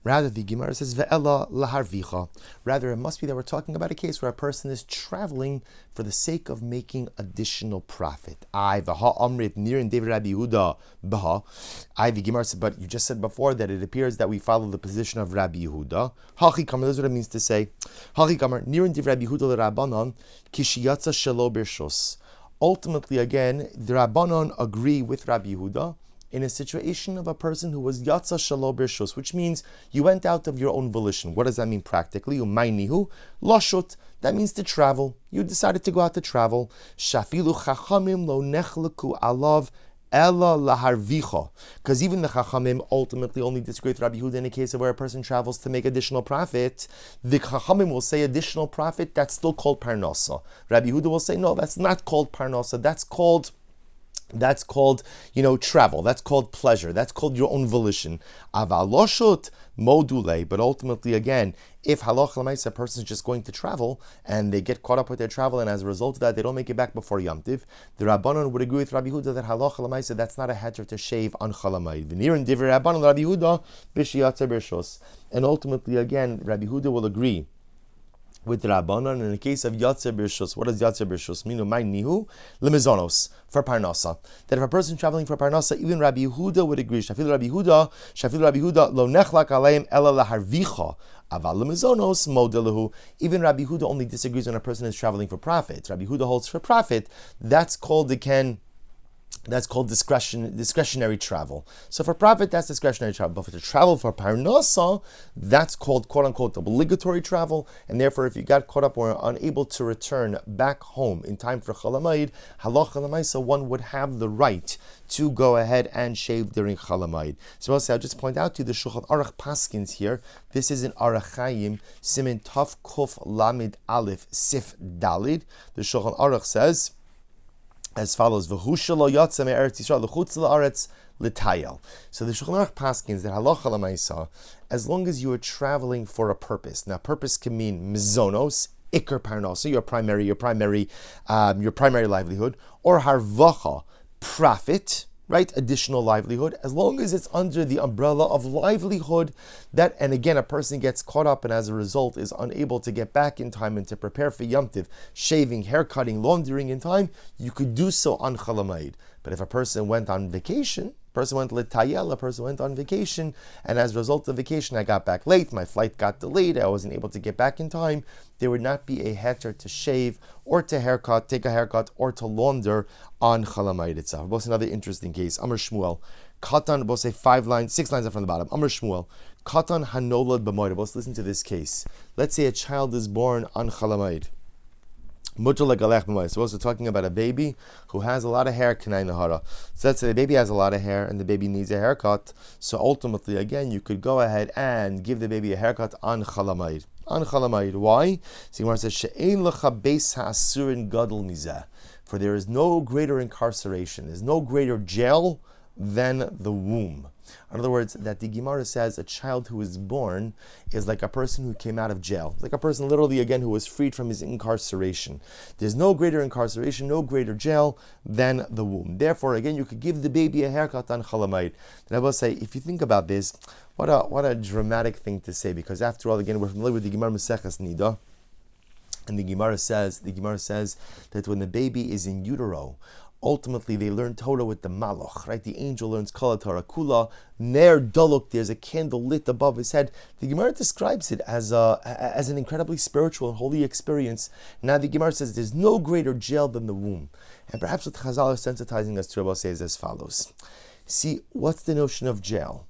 Rather, the Gemara says, Ve'ela laharvicha. Rather, it must be that we're talking about a case where a person is traveling for the sake of making additional profit. The Gemara said, but you just said before that it appears that we follow the position of Rabbi Yehuda. Hachi kamar, that's what it means to say. Hachi kamar, nirin div Rabbi Yehuda l'Rabbanon, kishiyatza shelo birshos. Ultimately, again, the Rabbanon agree with Rabbi Yehuda in a situation of a person who was yatsa shelo birshos, which means you went out of your own volition. What does that mean practically? Umaynihu lashut. That means to travel. You decided to go out to travel. Shafilu chachamim lo nechleku alav ella laharvicha. Because even the chachamim ultimately only disagree with Rabbi Yehuda in a case of where a person travels to make additional profit. The chachamim will say additional profit, that's still called parnasa. Rabbi Yehuda will say, no, that's not called parnasa. That's called, travel. That's called pleasure. That's called your own volition. Avaloshut module. But ultimately, again, if halach l'maisa, a person is just going to travel and they get caught up with their travel, and as a result of that, they don't make it back before Yom Tiv, the Rabbanon would agree with Rabbi Yehuda that halach l'maisa, that's not a heter to shave on chalamayid. V'nir and divrei Rabbanon Rabbi Yehuda b'shiyatzer b'shos. And ultimately, again, Rabbi Yehuda will agree with the Rabbanon in the case of Yatzer Birshus. What does Yatzer Birshus mean? Umay nihu lemizonos, for Parnasa. That if a person traveling for Parnasa, even Rabbi Yehuda would agree. Shafil Rabbi Yehuda, lo nechlak aleim ela laharvicha. Aval lemizonos modelahu. Even Rabbi Yehuda only disagrees when a person is traveling for profit. Rabbi Yehuda holds for profit. That's called discretionary travel. So for profit, that's discretionary travel. But for to travel for parnasa, that's called quote-unquote obligatory travel. And therefore, if you got caught up or are unable to return back home in time for chalamayid, halacha l'maisa, one would have the right to go ahead and shave during chalamayid. So I'll just point out to you the Shulchan Aruch Paskins here. This is in Aruch Chaim, Simin Taf Kuf Lamid Aleph Sif Dalid. The Shulchan Aruch says as follows: V'hushalo yatsa me'eretz Yisrael l'chutz la'aretz l'tayel. So the Shulchan Aruch paskins that halacha l'maisa, as long as you are traveling for a purpose. Now, purpose can mean mizonos, ikar parnasa, your primary livelihood, or harvacha, profit, right? Additional livelihood, as long as it's under the umbrella of livelihood. That, and again, a person gets caught up and as a result is unable to get back in time and to prepare for Yom Tiv, shaving, haircutting, laundering in time, you could do so on Chalamayid. But if a person went on vacation, a person went on vacation, and as a result of vacation, I got back late, my flight got delayed, I wasn't able to get back in time, there would not be a heter to shave or to take a haircut, or to launder on Chalamayid itself. What's another interesting case? Amr Shmuel, Kattan, we'll say 6 lines up from the bottom. Amr Shmuel, Kattan hanolad b'moed. Let's listen to this case. Let's say a child is born on Chalamayid. So we're also talking about a baby who has a lot of hair. So let's say the baby has a lot of hair and the baby needs a haircut. So ultimately, again, you could go ahead and give the baby a haircut on Chalamayid. Why? So Gemara says, She'ein lecha beis ha'asurin gadol mizeh. For there is no greater incarceration, there's no greater jail than the womb. In other words, that the Gemara says a child who is born is like a person who came out of jail. It's like a person literally, again, who was freed from his incarceration. There's no greater incarceration, no greater jail than the womb. Therefore, again, you could give the baby a haircut on Chalamayid. And I will say, if you think about this, what a dramatic thing to say, because after all, again, we're familiar with the Gemara Maseches Nida. And the Gemara says that when the baby is in utero, ultimately they learn Torah with the Malach, right? The angel learns Kala Torah Kula, Ner Daluk, there's a candle lit above his head. The Gemara describes it as an incredibly spiritual and holy experience. Now the Gemara says there's no greater jail than the womb. And perhaps what Chazal is sensitizing us to about says as follows. See, what's the notion of jail?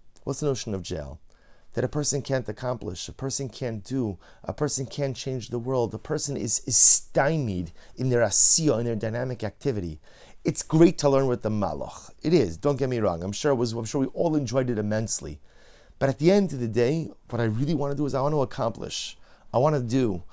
That a person can't accomplish, a person can't do, a person can't change the world, a person is stymied in their asiyah, in their dynamic activity. It's great to learn with the malach. It is, don't get me wrong. I'm sure we all enjoyed it immensely. But at the end of the day, what I really want to do is I want to accomplish. I want to,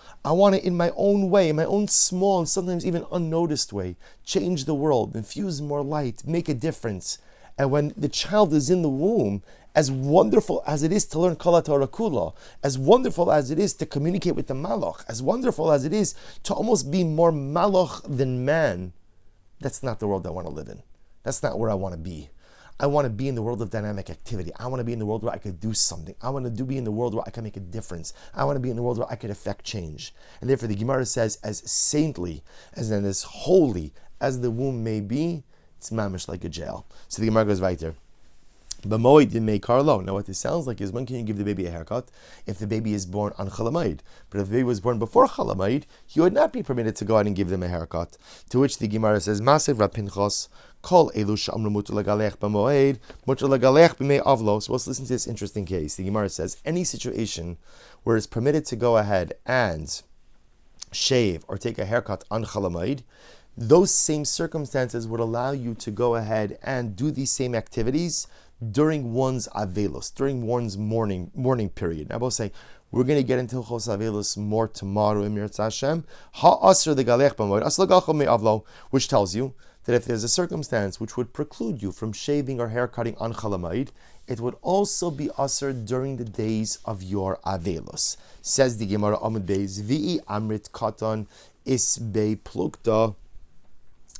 in my own way, in my own small and sometimes even unnoticed way, change the world, infuse more light, make a difference. And when the child is in the womb, as wonderful as it is to learn Kala Torah Kula, as wonderful as it is to communicate with the Malach, as wonderful as it is to almost be more Malach than man, that's not the world I want to live in. That's not where I want to be. I want to be in the world of dynamic activity. I want to be in the world where I could do something. I want to be in the world where I can make a difference. I want to be in the world where I could affect change. And therefore the Gemara says, as saintly, as holy as the womb may be, it's mamish like a jail. So the Gemara goes right there. But Moed didn't make Carlo. Now what this sounds like is, when can you give the baby a haircut? If the baby is born on Chalamayid. But if the baby was born before Chalamayid, you would not be permitted to go out and give them a haircut. To which the Gemara says, Masev Rav Pinchas, Kol Elu Sh'amru Mutar Legalech B'Moed, Mutar Legalech B'Mei Avlo. So let's listen to this interesting case. The Gemara says, any situation where it's permitted to go ahead and shave or take a haircut on Chalamayid, those same circumstances would allow you to go ahead and do these same activities during one's avelos, during one's mourning period. Now, I will say, we're going to get into Chos Avelos more tomorrow in Mirz Hashem. Ha'asr the galech b'moed, asla gachol me'avlo, which tells you that if there's a circumstance which would preclude you from shaving or haircutting on Chalamayid, it would also be asr during the days of your avelos. Says the Gemara Amud Beis, Vi'i amrit Kattan isbei plukta.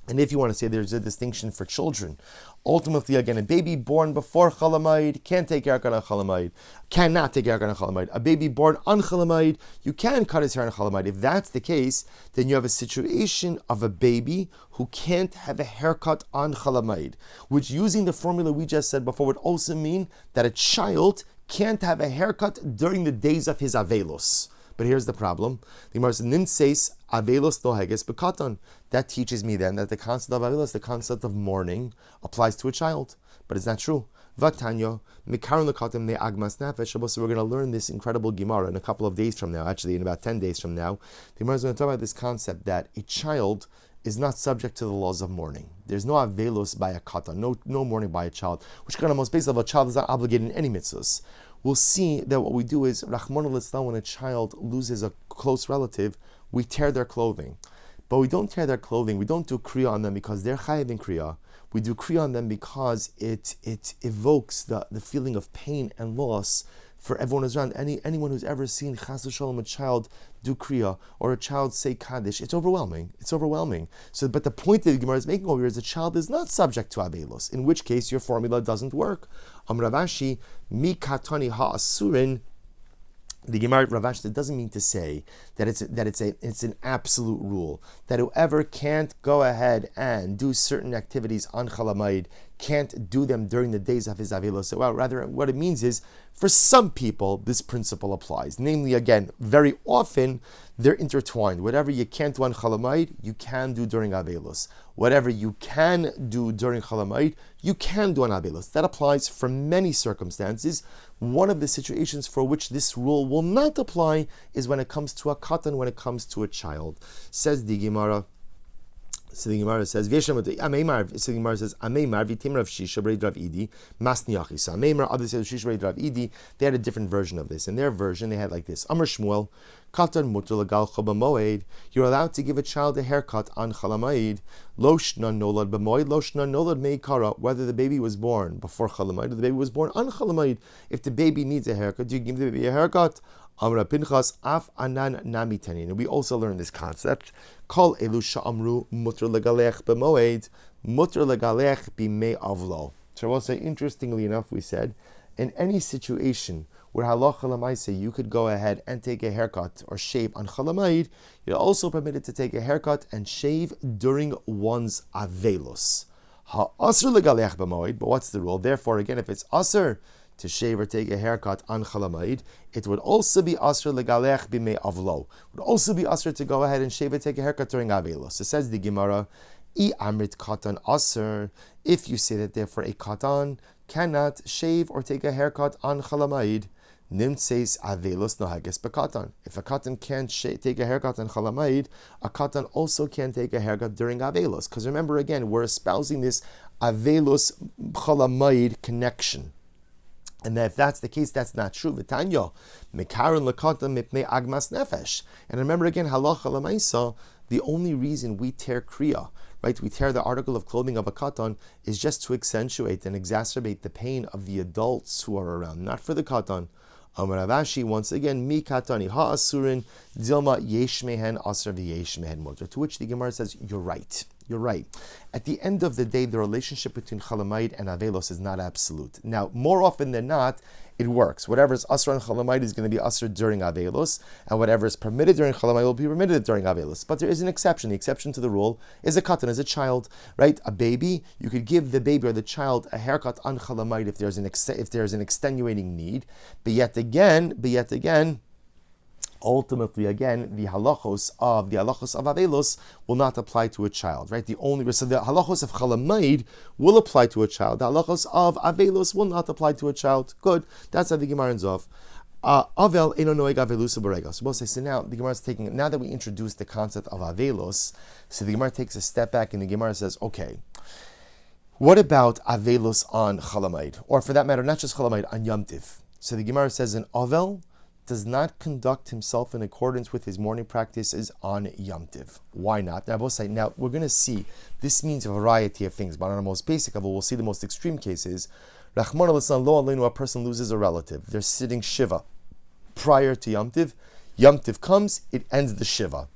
And if you want to say there's a distinction for children, ultimately, again, a baby born before Chalamayid can't take haircut on Chalamayid, cannot take haircut on Chalamayid. A baby born on Chalamayid, you can cut his hair on Chalamayid. If that's the case, then you have a situation of a baby who can't have a haircut on Chalamayid, which, using the formula we just said before, would also mean that a child can't have a haircut during the days of his avelos. But here's the problem. The Gemara says, Nin says, avelos noheges bekatan. That teaches me then that the concept of avelos, the concept of mourning, applies to a child. But it's not true. Vatanyo, mikaron lekatim ne agmas nefesh. So we're going to learn this incredible Gemara in a couple of days from now, actually in about 10 days from now. The Gemara is going to talk about this concept that a child is not subject to the laws of mourning. There's no avelos by a katan, no mourning by a child, which kind of most basically a child is not obligated in any mitzvahs. We'll see that what we do is, Rahman al-Islam, when a child loses a close relative, we tear their clothing. But we don't tear their clothing, we don't do kriya on them because they're chayav in kriya. We do kriya on them because it evokes the feeling of pain and loss for everyone who's around. Anyone who's ever seen chas v'shalom a child do kriya or a child say kaddish, it's overwhelming. So, but the point that the Gemara is making over here is the child is not subject to avelos, in which case your formula doesn't work. Ravashi mi katani ha'asurin. The Gemara Ravashi, that doesn't mean to say that it's an absolute rule that whoever can't go ahead and do certain activities on Chalamayid can't do them during the days of his avelos. So, well, rather, what it means is, for some people, this principle applies. Namely, again, very often they're intertwined. Whatever you can't do on Chalamayid, you can do during avelos. Whatever you can do during Chalamayid, you can do on avelos. That applies for many circumstances. One of the situations for which this rule will not apply is when it comes to a katan, when it comes to a child. Says the Gemara. So the Gemara says, Ameimar says, Ameimar v'tim Rav Shisha b'rei Rav Idi masni achisa. Ameimar, others say Shisha b'rei Rav Idi. They had a different version of this. In their version, they had like this: Amar Shmuel, Kattan mutar legalcha b'moed. You're allowed to give a child a haircut on Chalamayid. Lo shna nolad b'moed, lo shna nolad meikara. Whether the baby was born before Chalamayid or the baby was born on Chalamayid, if the baby needs a haircut, you give the baby a haircut. Amra Pinchas af anan nami tanin. And we also learn this concept. Kol elu sha'amru mutar legalech b'moed, mutar legalech b'mei avlo. So I will say, interestingly enough, we said, in any situation where halacha l'maaseh you could go ahead and take a haircut or shave on Chalamayid, you're also permitted to take a haircut and shave during one's avelos. Ha'asr legalech b'moed, but what's the rule? Therefore, again, if it's asr to shave or take a haircut on Chalamayid, it would also be asr legalech b'mei avlo. It would also be asr to go ahead and shave or take a haircut during avelos. So says the Gemara, I amrit katan asr. If you say that therefore a katan cannot shave or take a haircut on Chalamayid, nim says avelos nohages bekatan. If a katan can't take a haircut on Chalamayid, a katan also can't take a haircut during avelos. Because remember, again, we're espousing this avelos Chalamayid connection. And that if that's the case, that's not true. V'tanyo, mekaron lekatan mipnei agmas nefesh. And remember again, halacha l'maisa, the only reason we tear kriya, right, we tear the article of clothing of a katan, is just to accentuate and exacerbate the pain of the adults who are around, not for the katan. Amar Ravashi, once again, mi katani ha'asurin, dilma yesh mehen asr v'yesh mehen mutar. To which the Gemara says, you're right. You're right. At the end of the day, the relationship between Chalamayid and Avelos is not absolute. Now, more often than not, it works. Whatever is Asr on Chalamayid is going to be Asr during Avelos, and whatever is permitted during Chalamayid will be permitted during Avelos. But there is an exception. The exception to the rule is a Kattan, is a child, right? A baby, you could give the baby or the child a haircut on Chalamayid if there's an extenuating need. But yet again, ultimately, again, the halachos of Avelos will not apply to a child, right? So the halachos of Chalamayid will apply to a child. The halachos of Avelos will not apply to a child. Good. That's how the Gemara ends off. Avel eno noeg avelusa b'regel. So we'll say, so now the Gemara is taking, now that we introduced the concept of Avelos, so the Gemara takes a step back and the Gemara says, okay, what about Avelos on Chalamayid? Or for that matter, not just Chalamayid, on Yom Tiv. So the Gemara says, an Avel does not conduct himself in accordance with his morning practices on Yom Tiv. Why not? Now, we're going to see, this means a variety of things, but on the most basic level, we'll see the most extreme cases. Rachmana litzlan lo aleinu, a person loses a relative. They're sitting Shiva prior to Yom Tiv. Yom Tiv comes, it ends the Shiva.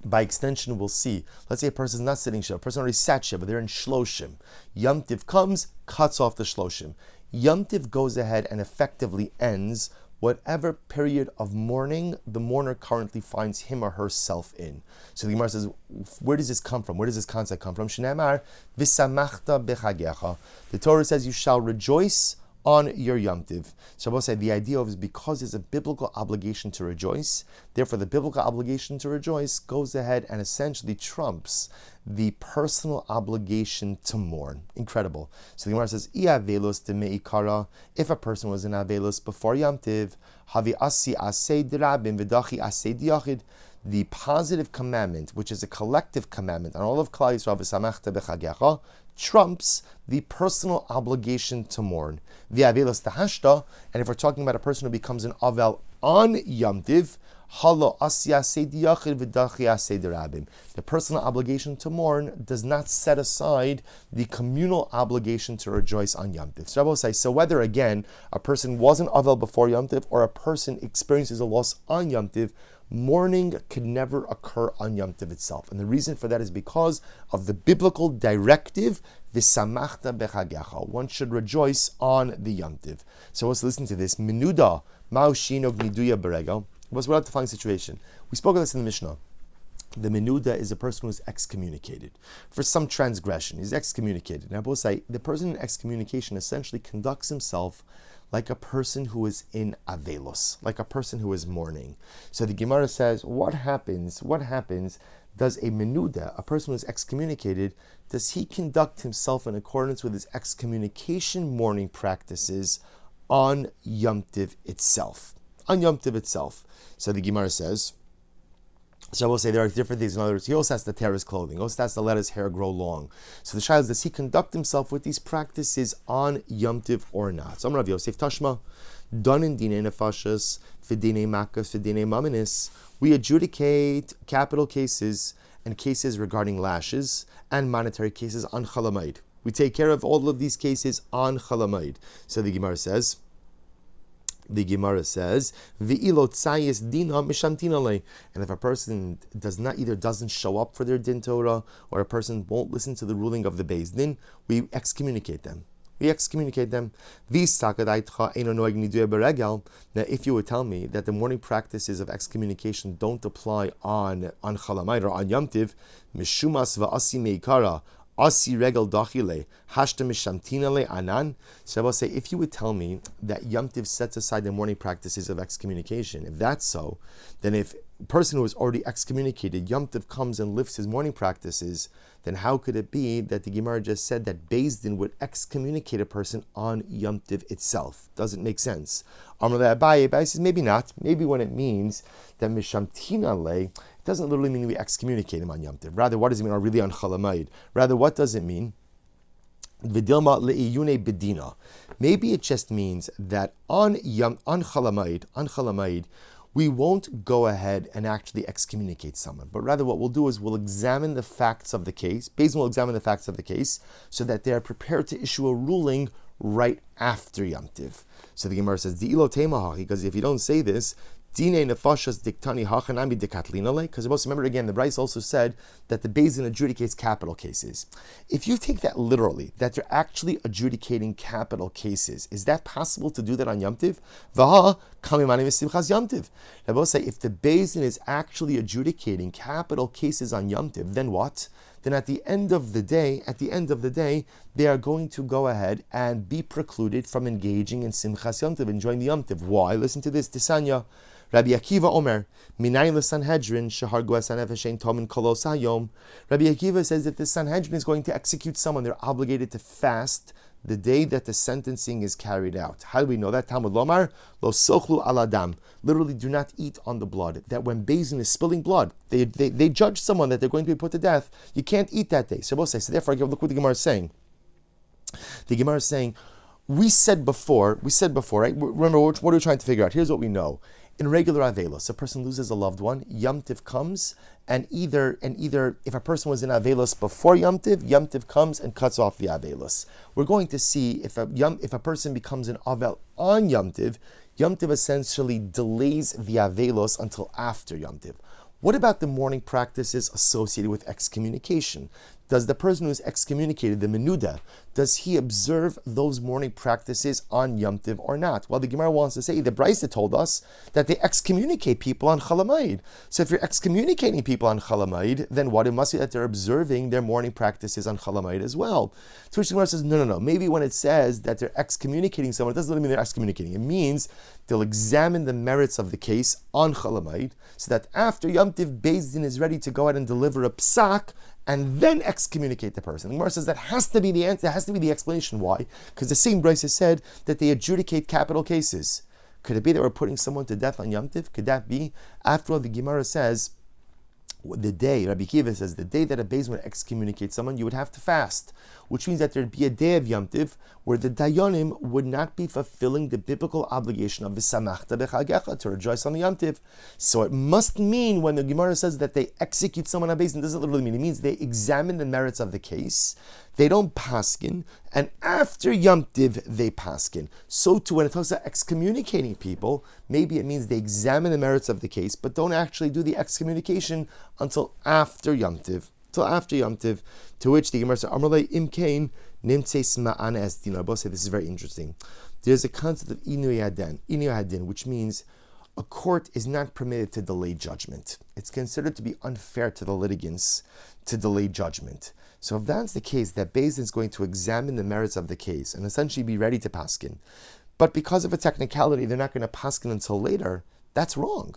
By extension, we'll see, let's say a person is not sitting Shiva, a person already sat Shiva, they're in Shloshim. Yom Tiv comes, cuts off the Shloshim. Yom Tiv goes ahead and effectively ends whatever period of mourning the mourner currently finds him or herself in. So the Gemara says, where does this come from? Where does this concept come from? Shneimar, v'samachta bechagecha. The Torah says, you shall rejoice on your Yom Tiv. Shabbos said the idea of is because there's a biblical obligation to rejoice, therefore the biblical obligation to rejoice goes ahead and essentially trumps the personal obligation to mourn. Incredible. So the Gemara says, Iavelos de meikara, if a person was in Avelos before Yom Tiv, havi asi asei drabim v'dachi asei diachid, the positive commandment, which is a collective commandment on all of Klal Yisrael, v'samachta bechagecha, trumps the personal obligation to mourn. The Avelos tahashta, and if we're talking about a person who becomes an Avel on Yom Tiv, the personal obligation to mourn does not set aside the communal obligation to rejoice on Yom Tiv. So whether again a person was an Avel before Yom Tiv or a person experiences a loss on Yom Tiv, mourning could never occur on Yom Tiv itself. And the reason for that is because of the biblical directive, v'samachta bechagecha. One should rejoice on the Yom Tiv. So let's listen to this. Menuda ma'ushinog niduya berega. We're about to find a situation. We spoke of this in the Mishnah. The menuda is a person who is excommunicated for some transgression. He's excommunicated. Now, both say the person in excommunication essentially conducts himself like a person who is in avelos, like a person who is mourning. So the Gemara says, what happens? Does a menuda, a person who is excommunicated, does he conduct himself in accordance with his excommunication mourning practices on Yom Tiv itself? On Yom Tiv itself. So the Gemara says, so I will say there are different things. In other words, he also has to tear his clothing. He also has to let his hair grow long. So the child, does he conduct himself with these practices on Yom Tiv or not? So I'm Rav Yosef Tashma, done in Dinei Nefashas, Fidinei Makas, Fidinei Maminis. We adjudicate capital cases and cases regarding lashes and monetary cases on Chalamayid. We take care of all of these cases on Chalamayid. So the Gemara says, V'ilo tzayis dina mishamtina lei. And if a person doesn't show up for their din Torah, or a person won't listen to the ruling of the Beis Din, we excommunicate them. Now, if you would tell me that the morning practices of excommunication don't apply on Chalamayid or on Yom Tiv, mishumas va'asi meikara, Asi regel dachile, hashta mishamtinale anan. So I will say, if you would tell me that Yom Tiv sets aside the morning practices of excommunication, if that's so, then if a person who is already excommunicated, Yom Tiv comes and lifts his morning practices, then how could it be that the Gemara just said that Beis Din would excommunicate a person on Yom Tiv itself? Doesn't make sense. Amar Abaye says, maybe not. Maybe when it means that mishamtinale, it doesn't literally mean we excommunicate him on Yom Tiv. Rather, what does it mean? Or really on Chalamayid? Rather, what does it mean? V'dilma le'iyune bedina. Maybe it just means that on Chalamayid, we won't go ahead and actually excommunicate someone, but rather what we'll do is we'll examine the facts of the case. Beis Din will examine the facts of the case so that they are prepared to issue a ruling right after Yom Tiv. So the Gemara says, Di'ilo temaha, because if you don't say this, Dine nefashas diktani hachanami dekatlinale. Because remember again, the Bryce also said that the Beis Din adjudicates capital cases. If you take that literally, that they're actually adjudicating capital cases, is that possible to do that on Yom Tiv? Vaha kamimani v'simchas Yom Tiv. Rabbi say if the Beis Din is actually adjudicating capital cases on Yom Tiv, then what? Then at the end of the day, they are going to go ahead and be precluded from engaging in Simchas Yom Tov, enjoying the Yom Tov. Why? Listen to this. Tisanya. Rabbi Akiva Omer, Minayin l'Sanhedrin, Shehar Goesan Efeshein Tomin Kolos Hayom. Rabbi Akiva says that the Sanhedrin is going to execute someone. They're obligated to fast the day that the sentencing is carried out. How do we know that? Talmud Lomar, Lo Sochlu Aladam. Literally, do not eat on the blood. That when Beis Din is spilling blood, they judge someone that they're going to be put to death. You can't eat that day. So therefore, look what the Gemara is saying. The Gemara is saying, we said before, right? Remember, what are we trying to figure out? Here's what we know. In regular Avelos, a person loses a loved one, Yom Tiv comes, and either if a person was in Avelos before Yom Tiv comes and cuts off the Avelos. We're going to see if a person becomes an Avel on Yom Tiv essentially delays the Avelos until after Yom Tiv. What about the mourning practices associated with excommunication? Does the person who is excommunicated, the menuda, does he observe those mourning practices on Yom Tiv or not? Well, the Gemara wants to say, the Brisa told us that they excommunicate people on Chalamayid. So if you're excommunicating people on Chalamayid, then what? It must be that they're observing their mourning practices on Chalamayid as well. To which the Gemara says, no. Maybe when it says that they're excommunicating someone, it doesn't really mean they're excommunicating. It means they'll examine the merits of the case on Chalamayid, so that after Yom Tiv, Beis Din is ready to go ahead and deliver a psak, and then excommunicate the person. The Gemara says that has to be the answer, that has to be the explanation. Why? Because the same Brisa said that they adjudicate capital cases. Could it be that we're putting someone to death on Yom Tiv? Could that be? After all, the Gemara says, the day, Rabbi Kiva says, the day that a Beis Din would excommunicate someone, you would have to fast, which means that there'd be a day of Yom Tiv where the Dayanim would not be fulfilling the biblical obligation of V'samachta b'chagecha, to rejoice on the Yom Tiv. So it must mean when the Gemara says that they execute someone on Beis Din, it doesn't literally mean, it means they examine the merits of the case, they don't paskin, and after Yom Tiv they paskin. So too, when it talks about excommunicating people, maybe it means they examine the merits of the case, but don't actually do the excommunication until after Yom Tiv. To which the Gemara says, Amrlei imkein nimtzeis ma'ana es din. I both say this is very interesting. There's a concept of inu hadin, which means a court is not permitted to delay judgment. It's considered to be unfair to the litigants to delay judgment. So if that's the case, that Beis Din is going to examine the merits of the case and essentially be ready to paskin, but because of a technicality, they're not going to paskin until later, that's wrong.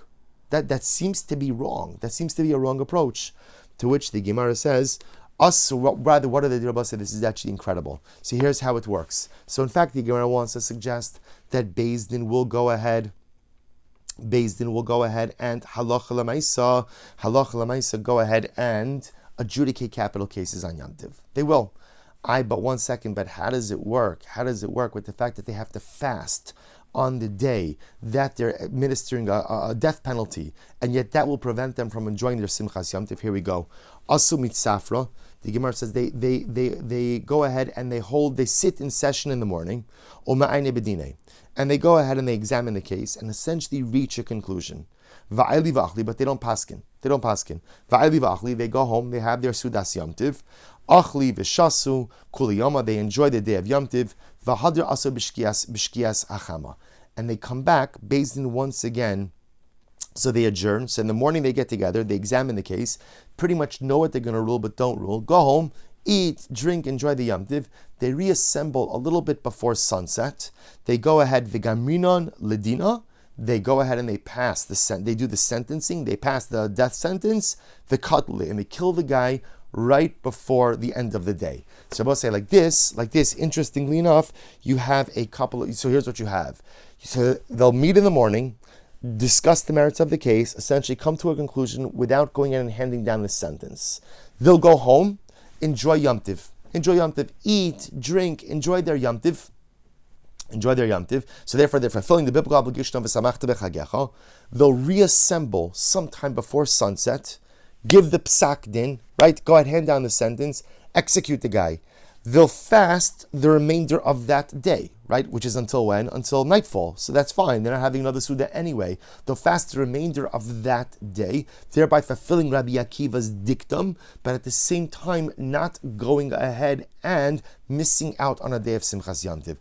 That seems to be wrong. That seems to be a wrong approach. To which the Gemara says, what are they doing? This is actually incredible. So here's how it works. So in fact, the Gemara wants to suggest that Beis Din will go ahead and halacha l'maisa go ahead and adjudicate capital cases on Yom Tiv. They will. But 1 second, but how does it work? How does it work with the fact that they have to fast on the day that they're administering a death penalty, and yet that will prevent them from enjoying their Simchas Yom Tiv? Here we go. Asu mitzafra. The Gemara says they go ahead and they sit in session in the morning, and they go ahead and they examine the case and essentially reach a conclusion. But they don't paskin. They go home, they have their Sudas Yom Tiv. Achli v'shasu kuliyoma, they enjoy the day of Yom Tiv. V'hadr aso b'shkias achama. And they come back, Beis Din once again. So they adjourn. So in the morning they get together, they examine the case, pretty much know what they're going to rule, but don't rule. Go home, eat, drink, enjoy the Yom Tiv. They reassemble a little bit before sunset. They go ahead, v'gamrinon ledina. They go ahead and they pass they do the sentencing, they pass the death sentence, the katli, and they kill the guy right before the end of the day. So I'll say like this, interestingly enough, you have a couple of, so here's what you have. So they'll meet in the morning, discuss the merits of the case, essentially come to a conclusion without going in and handing down the sentence. They'll go home, enjoy Yom Tiv, eat, drink, enjoy their Yom Tiv. So therefore, they're fulfilling the biblical obligation of V'samachta b'chagecha. They'll reassemble sometime before sunset, give the psak din, right? Go ahead, hand down the sentence, execute the guy. they'll fast the remainder of that day, right? Which is until when? Until nightfall. So that's fine. They're not having another Suda anyway. They'll fast the remainder of that day, thereby fulfilling Rabbi Akiva's dictum, but at the same time not going ahead and missing out on a day of Simchas Yom Tov.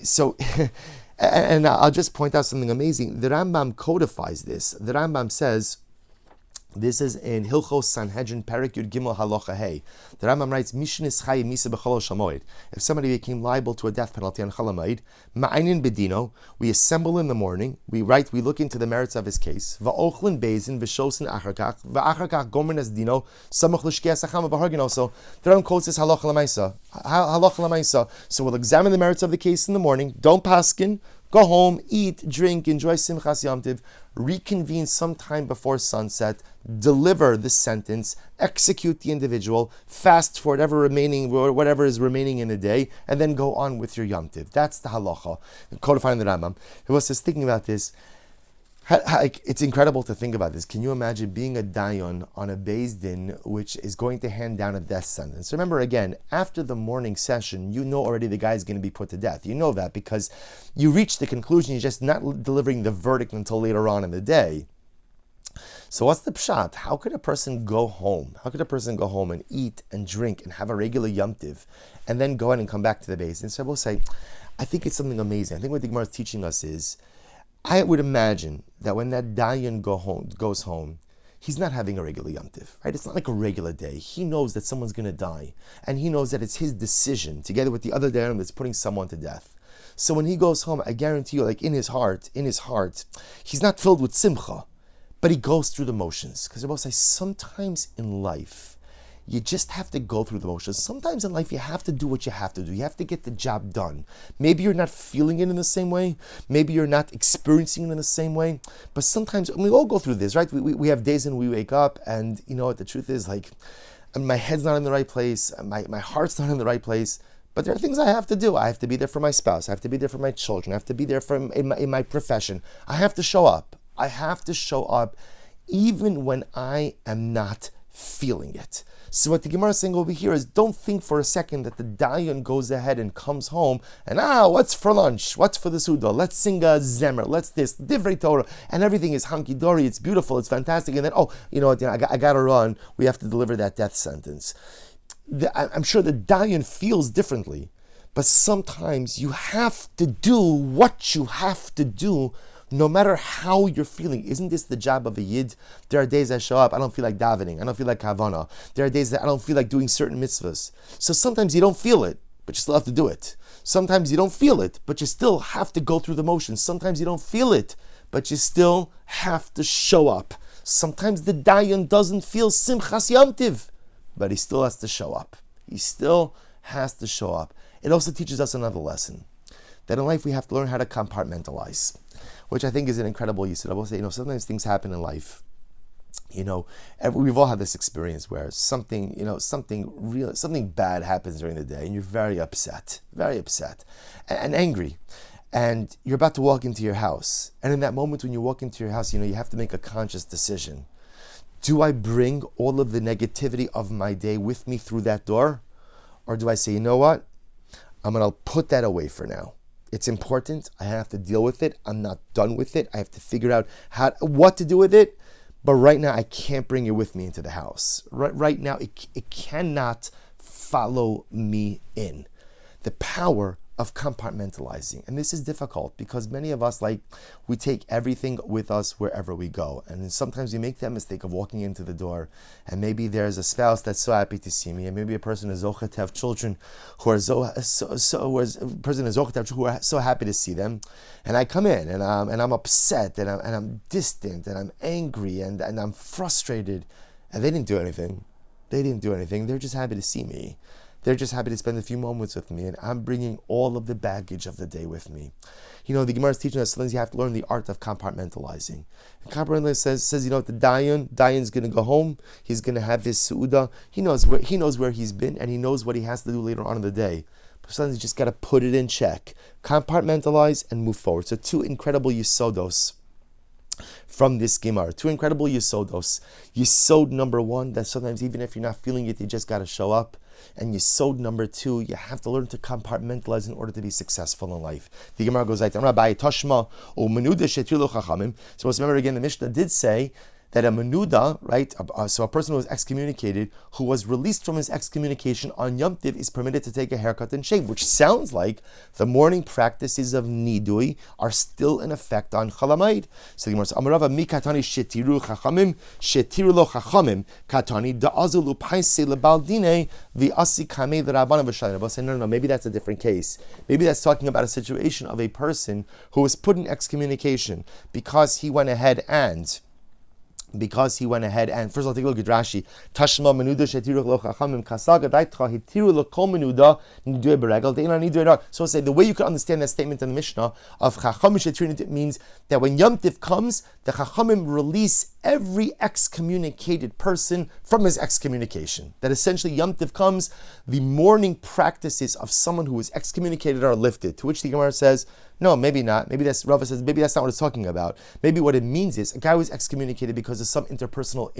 So and I'll just point out something amazing. The Rambam codifies this. The Rambam says, this is in Hilchos Sanhedrin Perek Yud Gimel Halacha Hey. The Rambam writes, "Mishin is chayiv misa b'chol shamoed." If somebody became liable to a death penalty on Chol Hamoed, ma'ayin bedino, we assemble in the morning. We look into the merits of his case. Va'ochlin bezin v'shosin acharkach va'acharkach gomer nes dino samach l'shkias acham v'hargin. Also, the Rambam quotes this halacha l'maisa. Halacha l'maisa. So we'll examine the merits of the case in the morning. Don't paskin. Go home, eat, drink, enjoy Simchas Yom Tov, reconvene sometime before sunset, deliver the sentence, execute the individual, fast for whatever is remaining in the day, and then go on with your Yom Tov. That's the halacha. Codifying the Rambam. I was just thinking about this. It's incredible to think about this. Can you imagine being a dayan on a Beis Din which is going to hand down a death sentence? Remember, again, after the morning session, you know already the guy is going to be put to death. You know that because you reach the conclusion. You're just not delivering the verdict until later on in the day. So what's the pshat? How could a person go home? How could a person go home and eat and drink and have a regular Yom Tiv and then go in and come back to the Beis Din? So I will say, I think it's something amazing. I think what the Gemara is teaching us is, I would imagine that when that dayan goes home, he's not having a regular Yom Tiv, right? It's not like a regular day. He knows that someone's going to die, and he knows that it's his decision, together with the other dayan that's putting someone to death. So when he goes home, I guarantee you, like in his heart, he's not filled with simcha, but he goes through the motions. Because I will say, sometimes in life, you just have to go through the motions. Sometimes in life, you have to do what you have to do. You have to get the job done. Maybe you're not feeling it in the same way. Maybe you're not experiencing it in the same way. But sometimes, we all go through this, right? We have days when we wake up and, you know what, the truth is, like, my head's not in the right place. My heart's not in the right place. But there are things I have to do. I have to be there for my spouse. I have to be there for my children. I have to be there in my profession. I have to show up. I have to show up even when I am not feeling it. So what the Gemara is saying over here is, don't think for a second that the dayan goes ahead and comes home and, what's for lunch? What's for the Suda? Let's sing a Zemer. Let's this, Divrei Torah. And everything is hunky-dory. It's beautiful. It's fantastic. And then, I got to run. We have to deliver that death sentence. I'm sure the dayan feels differently, but sometimes you have to do what you have to do no matter how you're feeling. Isn't this the job of a Yid? There are days I show up, I don't feel like davening, I don't feel like kavana. There are days that I don't feel like doing certain mitzvahs. So sometimes you don't feel it, but you still have to do it. Sometimes you don't feel it, but you still have to go through the motions. Sometimes you don't feel it, but you still have to show up. Sometimes the dayan doesn't feel simchas Yom Tiv, but he still has to show up. He still has to show up. It also teaches us another lesson, that in life we have to learn how to compartmentalize, which I think is an incredible use. I will say, sometimes things happen in life. We've all had this experience where something bad happens during the day, and you're very upset, and angry, and you're about to walk into your house. And in that moment when you walk into your house, you have to make a conscious decision. Do I bring all of the negativity of my day with me through that door? Or do I say, you know what? I'm going to put that away for now. It's important. I have to deal with it. I'm not done with it. I have to figure out what to do with it. But right now, I can't bring it with me into the house. Right now, it cannot follow me in. The power of compartmentalizing. And this is difficult because many of us, we take everything with us wherever we go. And sometimes we make that mistake of walking into the door, and maybe there's a spouse that's so happy to see me, and maybe a person is zochet to have children who are so happy to see them. And I come in and I'm upset and I'm distant and I'm angry and I'm frustrated. And they didn't do anything. They're just happy to see me. They're just happy to spend a few moments with me, and I'm bringing all of the baggage of the day with me. The Gemara is teaching us sometimes you have to learn the art of compartmentalizing. And compartmentalizing says, the dayan's going to go home. He's going to have his su'uda. He knows where he's been, and he knows what he has to do later on in the day. But sometimes you just got to put it in check, compartmentalize, and move forward. So two incredible yisodos from this Gemara. Two incredible yisodos. Yisod number one, that sometimes even if you're not feeling it, you just got to show up. And Yesod number 2, you have to learn to compartmentalize in order to be successful in life. The Gemara goes like, Rabbi Tashma, O Menuda Shetir Lo Chachamim. So let's remember again, the Mishnah did say that a menuda, right, so a person who was excommunicated, who was released from his excommunication on Yom Tiv, is permitted to take a haircut and shave, which sounds like the morning practices of nidui are still in effect on Chalamayid. So the Gemara says, Amarava mi katani shetiru chachamim, shetiru lo chachamim, katani da'azulu paise lebaldine, v'asi kamei l'rabbanan v'shalei. Rabbi said, no, maybe that's a different case. Maybe that's talking about a situation of a person who was put in excommunication because he went ahead and first of all, take a look at Rashi. Tashma menuda shetiru lo chachamim kasaga daitcha hitiru lo kol menuda nidui beregel deina nidui rak. So say the way you can understand that statement in the Mishnah of chachamim shetiru means that when Yom Tiv comes, the chachamim release every excommunicated person from his excommunication. That essentially Yom Tiv comes, the morning practices of someone who is excommunicated are lifted. To which the Gemara says, no, maybe not. Maybe that's Rava says. Maybe that's not what it's talking about. Maybe what it means is a guy was excommunicated because of some interpersonal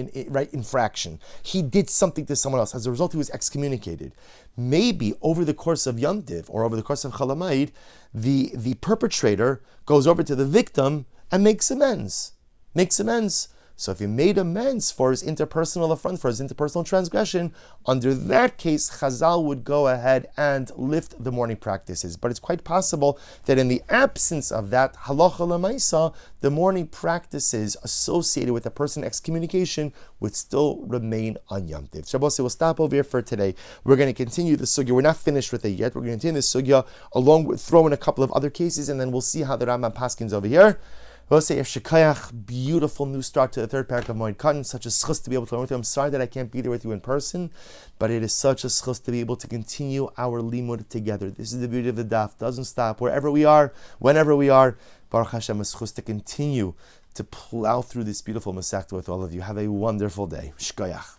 infraction. He did something to someone else. As a result, he was excommunicated. Maybe over the course of Yom Tiv or over the course of Chalamayid, the perpetrator goes over to the victim and makes amends. So if he made amends for his interpersonal affront, for his interpersonal transgression, under that case, Chazal would go ahead and lift the morning practices. But it's quite possible that in the absence of that, halacha l'maisa, the morning practices associated with a person excommunication would still remain on Yom Tiv. So we'll stop over here for today. We're going to continue the sugya. We're not finished with it yet. We're going to continue the sugya along with throw in a couple of other cases, and then we'll see how the Rambam paskins over here. We'll say, beautiful new start to the third parak of Moed Kattan. Such a schus to be able to learn with you. I'm sorry that I can't be there with you in person, but it is such a schus to be able to continue our limud together. This is the beauty of the daf. Doesn't stop. Wherever we are, whenever we are, Baruch Hashem, a schus to continue to plow through this beautiful masechta with all of you. Have a wonderful day. Shkoyach.